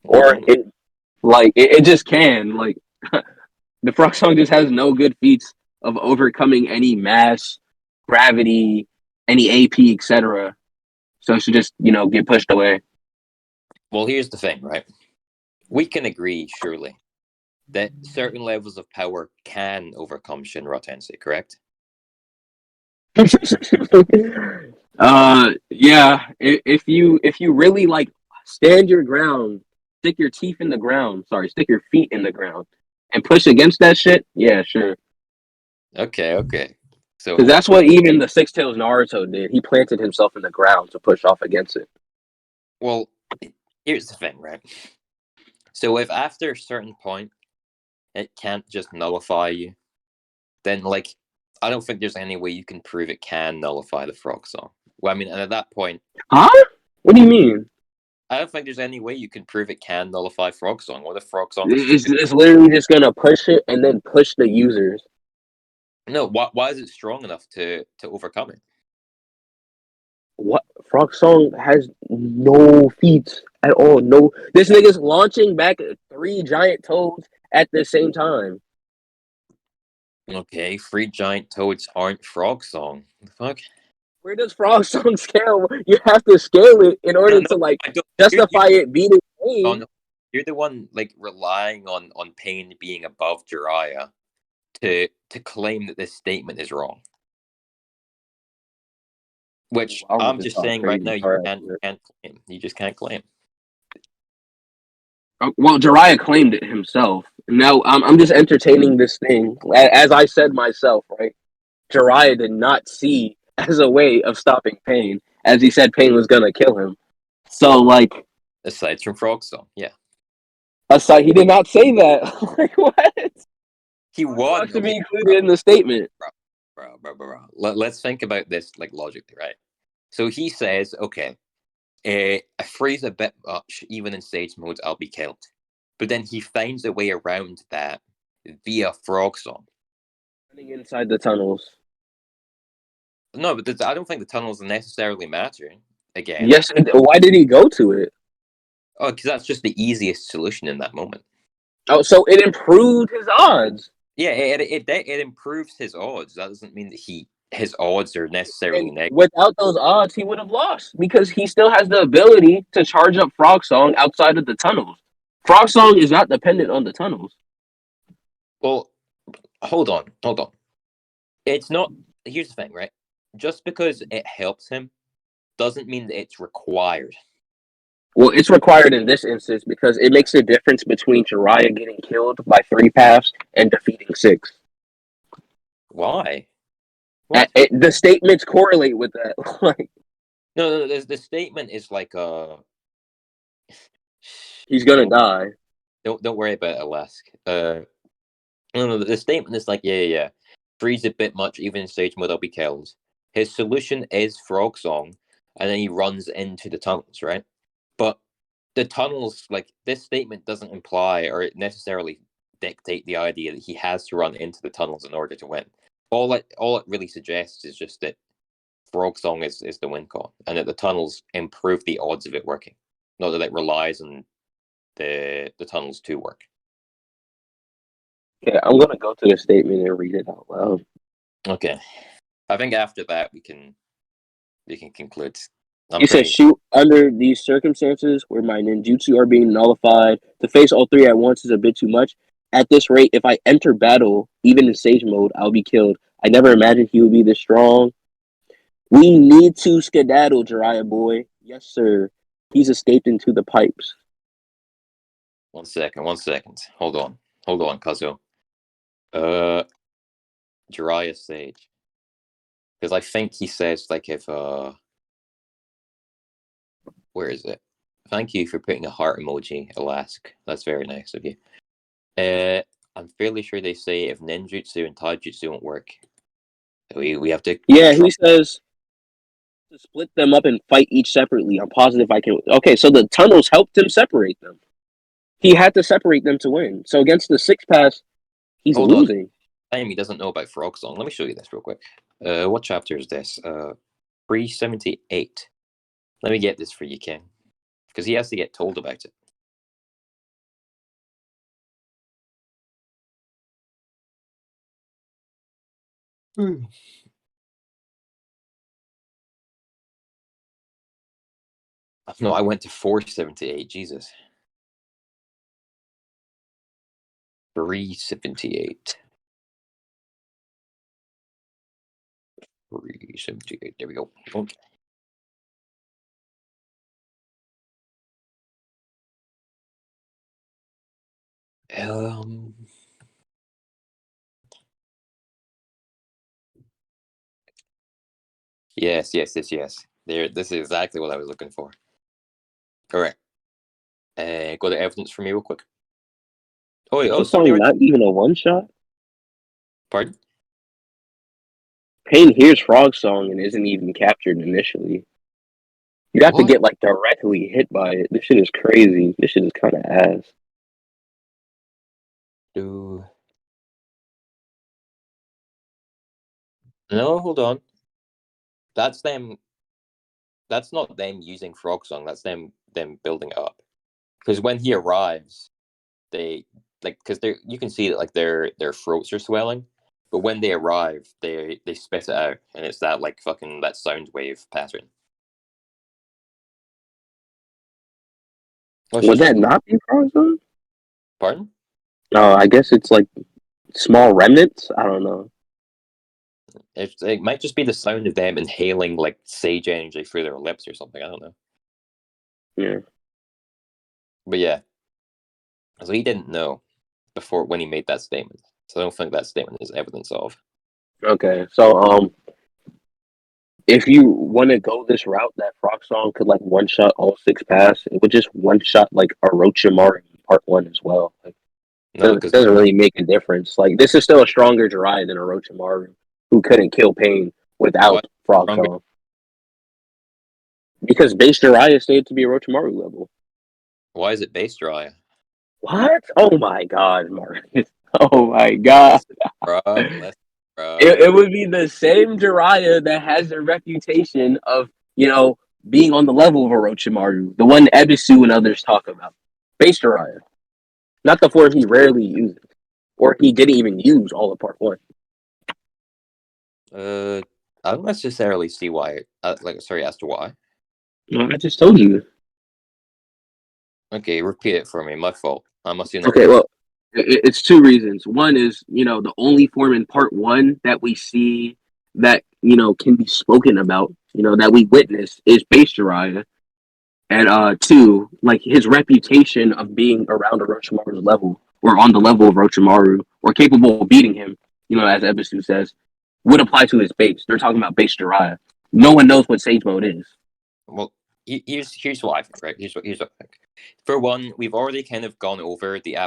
or it just can like the Frog Song just has no good feats of overcoming any mass, gravity, any AP, etc. So it should just get pushed away. Well, here's the thing, right? We can agree, surely, that certain levels of power can overcome Shinra Tensei, correct? Yeah. If you really like stand your ground, stick your teeth in the ground. Sorry, stick your feet in the ground and push against that shit. Yeah, sure. Okay. So Because that's what even the Six Tails Naruto did. He planted himself in the ground to push off against it. well, here's the thing, right? So if after a certain point it can't just nullify you, then like I don't think there's any way you can prove it can nullify the Frog Song. Well, I mean, and at that point, Huh? What do you mean? I don't think there's any way you can prove it can nullify Frog Song. Or the Frog Song It's literally just gonna push it and then push the users. No, why is it strong enough to overcome it? What Frog Song has no feet at all. No, this nigga's launching back 3 giant toads at the same time. Okay, 3 giant toads aren't Frog Song. The fuck? Where does Frog Song scale? You have to scale it in order No, to like I don't. justify it beating Pain. You're the one like relying on Pain being above Jiraiya to claim that this statement is wrong. Which I'm just saying right now, you can't claim. You just can't claim. Well, Jiraiya claimed it himself. Now I'm just entertaining this thing. As I said myself, right? Jiraiya did not see as a way of stopping Pain, as he said Pain was gonna kill him. So like, Aside from Frog Song, yeah. aside, he did not say that. Like what? He won. To be Okay, included in the statement. bro. Let's think about this like logically, right? So he says, okay, I freeze a bit much, even in sage mode, I'll be killed. But then he finds a way around that via frog song. Running inside the tunnels. No, but I don't think the tunnels necessarily matter. Again, Yes. Why did he go to it? oh, because that's just the easiest solution in that moment. Oh, so it improved his odds. Yeah, it improves his odds. That doesn't mean that his odds are necessarily And negative. without those odds, he would have lost because he still has the ability to charge up Frog Song outside of the tunnels. Frog Song is not dependent on the tunnels. Well, hold on. It's not. Here's the thing, right? Just because it helps him doesn't mean that it's required. Well, it's required in this instance because it makes a difference between Jiraiya getting killed by 3 paths and defeating 6. Why? What? The statements correlate with that. Like, No. The statement is like he's gonna die. Don't worry about it, Alask. No. The statement is like yeah. Freeze a bit much, even in stage mode, I'll be killed. His solution is Frog Song, and then he runs into the tunnels, right? But the tunnels, like this statement, doesn't imply or necessarily dictate the idea that he has to run into the tunnels in order to win. All it really suggests is just that Frog Song is the win con, and that the tunnels improve the odds of it working, not that it relies on the tunnels to work. Okay, I'm gonna go to the statement and read it out loud. Okay, I think after that we can conclude. He says, shoot, under these circumstances where my ninjutsu are being nullified, to face all 3 at once is a bit too much. At this rate, if I enter battle, even in sage mode, I'll be killed. I never imagined he would be this strong. We need to skedaddle, Jiraiya boy. Yes, sir. He's escaped into the pipes. 1 second. Hold on, Kazuo. Jiraiya Sage. Because I think he says, like, if, where is it? Thank you for putting a heart emoji, Alask. That's very nice of you. I'm fairly sure they say if ninjutsu and taijutsu won't work, we have to... Yeah, he says to split them up and fight each separately. I'm positive I can... Okay, so the tunnels helped him separate them. He had to separate them to win. So against the 6 pass, he's losing. He doesn't know about Frog Song. Let me show you this real quick. What chapter is this? 378. Let me get this for you, Ken. Because he has to get told about it. No, I went to 478. Jesus. 378. 378. There we go. Okay. Yes. There. This is exactly what I was looking for. All right. Go to evidence for me real quick. Oh, wait. Oh, somebody... Not even a one-shot? Pardon? Pain hears Frog Song and isn't even captured initially. You have to get, like, directly hit by it. This shit is crazy. This shit is kind of ass. No, hold on. That's them. That's not them using Frog Song. That's them building it up. Because when he arrives, they because you can see that like their throats are swelling, but when they arrive, they spit it out, and it's that like fucking that sound wave pattern. Would that not be Frog Song? Pardon? No, I guess it's like small remnants. I don't know. It might just be the sound of them inhaling like sage energy through their lips or something. I don't know. Yeah. But yeah. So he didn't know before when he made that statement. So I don't think that statement is evidence of. Okay, so if you want to go this route, that Frog Song could like one shot all 6 paths. It would just one shot like Orochimaru in part 1 as well. Like, No, It because doesn't really make a difference. Like, this is still a stronger Jiraiya than Orochimaru, who couldn't kill Pain without what Frog stronger? Song. Because base Jiraiya stayed to be Orochimaru level. Why is it base Jiraiya? What? Oh my god, Marcus. Oh my god. Listen, listen, bruh. It would be the same Jiraiya that has a reputation of, being on the level of Orochimaru, the one Ebisu and others talk about. Base Jiraiya. Not the form he rarely uses. Or he didn't even use all of part one. I don't necessarily see why. Sorry, as to why. No, I just told you. Okay, repeat it for me. My fault. I must have Okay, well, it's two reasons. One is, the only form in part one that we see that, can be spoken about, that we witness is base Jiraiya. And two, like his reputation of being around Orochimaru's level, or on the level of Orochimaru, or capable of beating him, as Ebisu says, would apply to his base. They're talking about base Jiraiya. No one knows what Sage Mode is. Well, here's what I think. Right. Here's what I think. For one, we've already kind of gone over the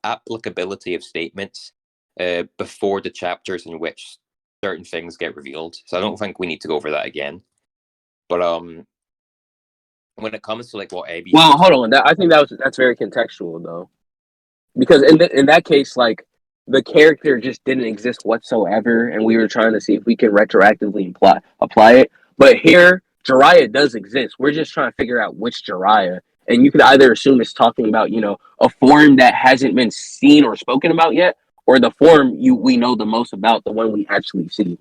applicability of statements before the chapters in which certain things get revealed. So I don't think we need to go over that again. But when it comes to like what Abby Well, hold on. I think that's very contextual though, because in that case, like the character just didn't exist whatsoever, and we were trying to see if we can retroactively apply it. But here, Jiraiya does exist. We're just trying to figure out which Jiraiya, and you could either assume it's talking about a form that hasn't been seen or spoken about yet, or the form we know the most about, the one we actually see.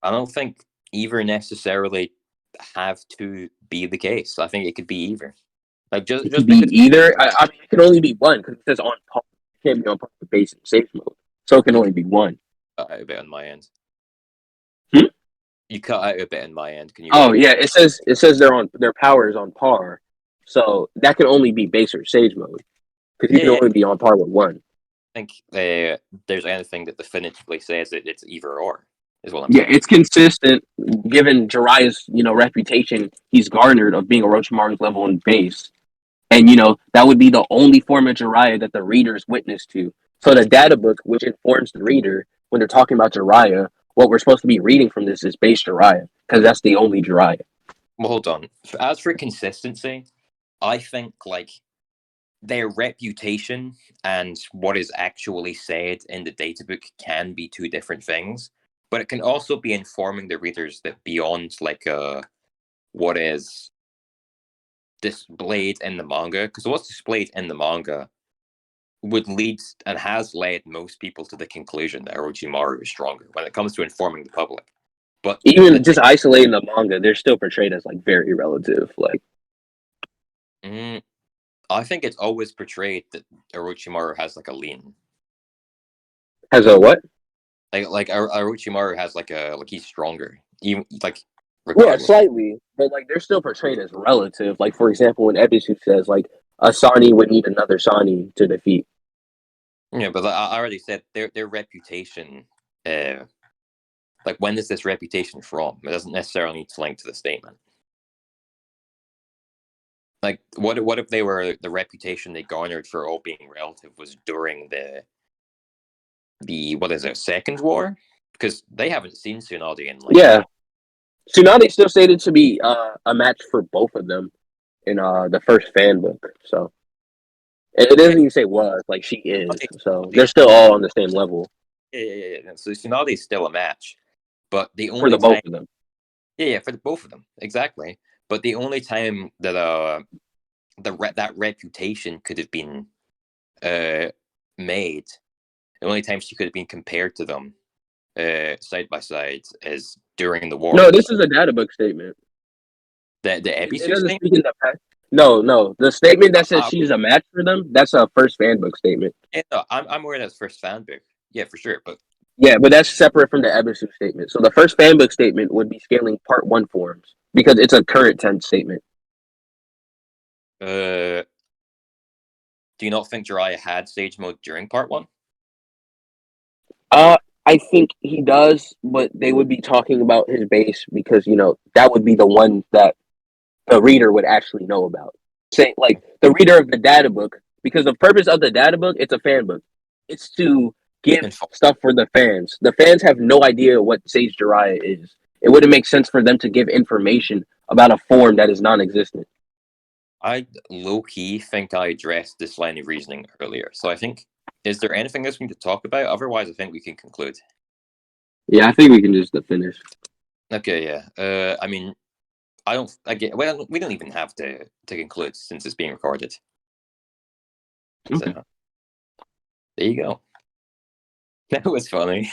I don't think either necessarily have to be the case. I think it could be either. Like It just could be because either. I mean, it can only be one because it says on par. It can't be on par with basic safe mode, so it can only be one. a bit on my end. Hmm? You cut out a bit on my end. Can you? Oh yeah, it says their power is on par, so that can only be base or sage mode because you can only be on par with one. I think there's anything that definitively says that it's either or is what I'm Yeah, saying. it's consistent given Jiraiya's reputation he's garnered of being Orochimaru's level in base, and that would be the only form of Jiraiya that the reader is witness to. So the data book, which informs the reader when they're talking about Jiraiya, what we're supposed to be reading from this is base Jiraiya because that's the only Jiraiya. Well, hold on. As for consistency, I think like their reputation and what is actually said in the databook can be two different things, but it can also be informing the readers that beyond like what is displayed in the manga, because what's displayed in the manga would lead and has led most people to the conclusion that Orochimaru is stronger when it comes to informing the public. But even just isolating the manga, they're still portrayed as like very relative. Like, I think it's always portrayed that Orochimaru has like a lean. has a what? Like Orochimaru has like he's stronger, even like Yeah, regardless. slightly, but like they're still portrayed as relative. Like, for example, when Ebisu says like a Sani would need another Sani to defeat. Yeah, but I already said their reputation. Like, when is this reputation from? It doesn't necessarily need to link to the statement. Like, what if they were the reputation they garnered for all being relative was during the what is it, Second War? Because they haven't seen Tsunade in like Tsunade still stated to be a match for both of them in the first fan book. So it doesn't even say was, like she is. Okay, So they're still all on the same level yeah. So Tsunade is still a match, but the for only the time, both of them. yeah, for both of them exactly. But the only time that that reputation could have been made, the only time she could have been compared to them side by side is during the war. No, this is a data book statement. The It Ebisu doesn't statement? speak in the past. No. The statement that says she's a match for them, that's a first fan book statement. Yeah, no, I'm aware that's first fan book. Yeah, for sure. But Yeah, but that's separate from the Ebisu statement. So the first fan book statement would be scaling part one forms because it's a current tense statement. do you not think Jiraiya had Sage Mode during part one? I think he does, but they would be talking about his base because that would be the one that the reader would actually know about. saying like the reader of the data book, because the purpose of the data book, it's a fan book. It's to give stuff for the fans. The fans have no idea what Sage Jiraiya is. It wouldn't make sense for them to give information about a form that is non-existent. I low-key think I addressed this line of reasoning earlier. So I think, is there anything else we need to talk about? Otherwise, I think we can conclude. Yeah, I think we can just finish. Okay, yeah. I mean, I don't. Well, we don't even have to conclude since it's being recorded. Okay. So there you go. That was funny.